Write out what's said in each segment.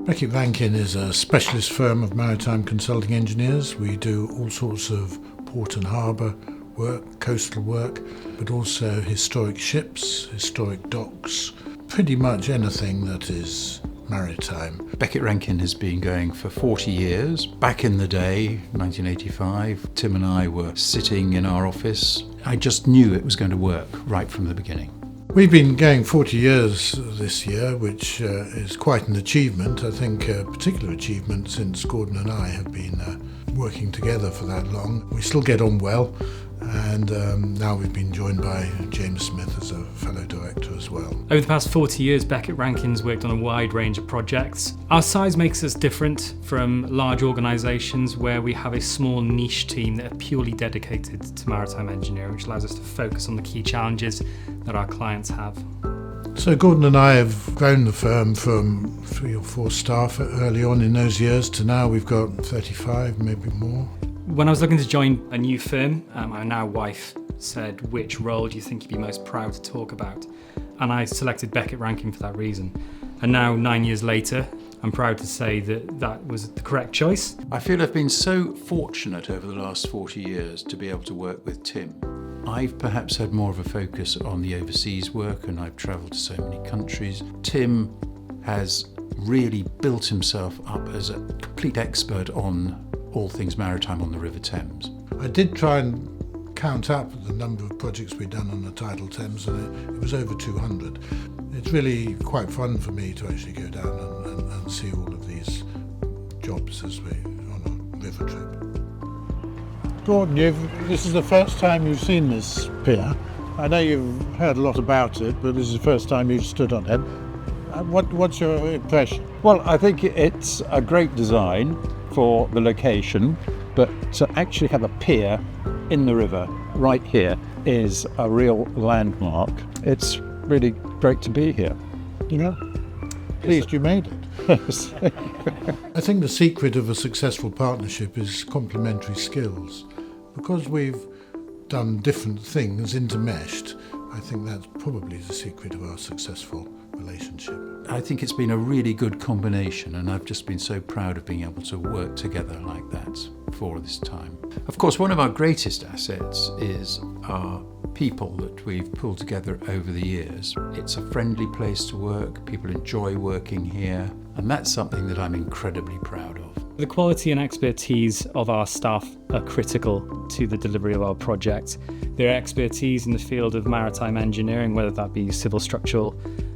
Beckett Rankine is a specialist firm of maritime consulting engineers. We do all sorts of port and harbour work, coastal work, but also historic ships, historic docks, pretty much anything that is maritime. Beckett Rankine has been going for 40 years. Back in the day, 1985, Tim and I were sitting in our office. I just knew it was going to work right from the beginning. We've been going 40 years this year, which is quite an achievement. I think a particular achievement since Gordon and I have been working together for that long. We still get on well, and now we've been joined by James Smith as a fellow director as well. Over the past 40 years, Beckett Rankine's worked on a wide range of projects. Our size makes us different from large organisations where we have a small niche team that are purely dedicated to maritime engineering, which allows us to focus on the key challenges that our clients have. So Gordon and I have grown the firm from 3 or 4 staff early on in those years to now we've got 35, maybe more. When I was looking to join a new firm, my now wife said, which role do you think you'd be most proud to talk about? And I selected Beckett Rankine for that reason. And now, 9 years later, I'm proud to say that that was the correct choice. I feel I've been so fortunate over the last 40 years to be able to work with Tim. I've perhaps had more of a focus on the overseas work, and I've travelled to so many countries. Tim has really built himself up as a complete expert on all things maritime on the River Thames. I did try and count up the number of projects we'd done on the tidal Thames, and it was over 200. It's really quite fun for me to actually go down and see all of these jobs as we're on a river trip. Gordon, this is the first time you've seen this pier. I know you've heard a lot about it, but this is the first time you've stood on it. What's your impression? Well, I think it's a great design for the location, but to actually have a pier in the river right here is a real landmark. It's really great to be here. Yeah. Pleased you made it. I think the secret of a successful partnership is complementary skills. Because we've done different things intermeshed, I think that's probably the secret of our successful relationship. I think it's been a really good combination, and I've just been so proud of being able to work together like that for this time. Of course, one of our greatest assets is our people that we've pulled together over the years. It's a friendly place to work, people enjoy working here, and that's something that I'm incredibly proud of. The quality and expertise of our staff are critical to the delivery of our project. Their expertise in the field of maritime engineering, whether that be civil structural,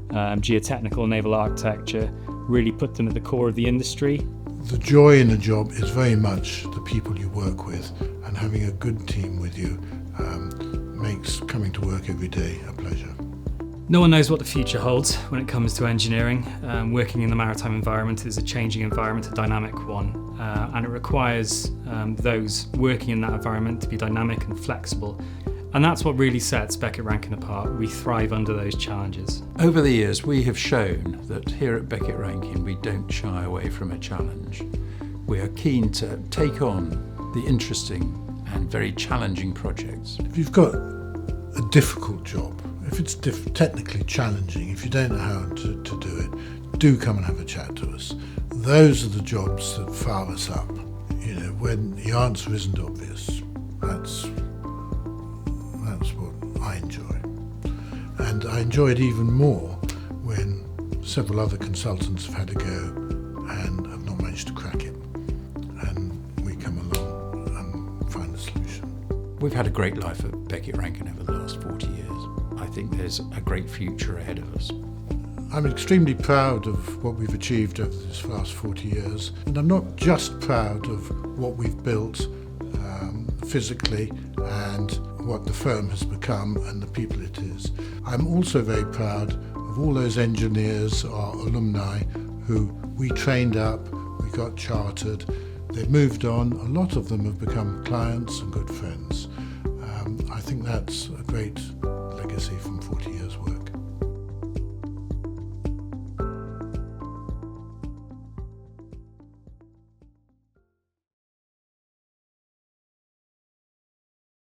geotechnical, naval architecture, really put them at the core of the industry. The joy in a job is very much the people you work with, and having a good team with you makes coming to work every day a pleasure. No one knows what the future holds when it comes to engineering. Working in the maritime environment is a changing environment, a dynamic one, and it requires those working in that environment to be dynamic and flexible. And that's what really sets Beckett Rankine apart. We thrive under those challenges. Over the years, we have shown that here at Beckett Rankine, we don't shy away from a challenge. We are keen to take on the interesting and very challenging projects. If you've got a difficult job, if it's technically challenging, if you don't know how to do it, do come and have a chat to us. Those are the jobs that fire us up. You know, when the answer isn't obvious, that's what I enjoy. And I enjoy it even more when several other consultants have had a go and have not managed to crack it. And we come along and find a solution. We've had a great life at Beckett Rankine over the last 40 years. I think there's a great future ahead of us. I'm extremely proud of what we've achieved over this last 40 years. And I'm not just proud of what we've built physically and what the firm has become and the people it is. I'm also very proud of all those engineers, our alumni, who we trained up, we got chartered, they've moved on, a lot of them have become clients and good friends. I think that's a great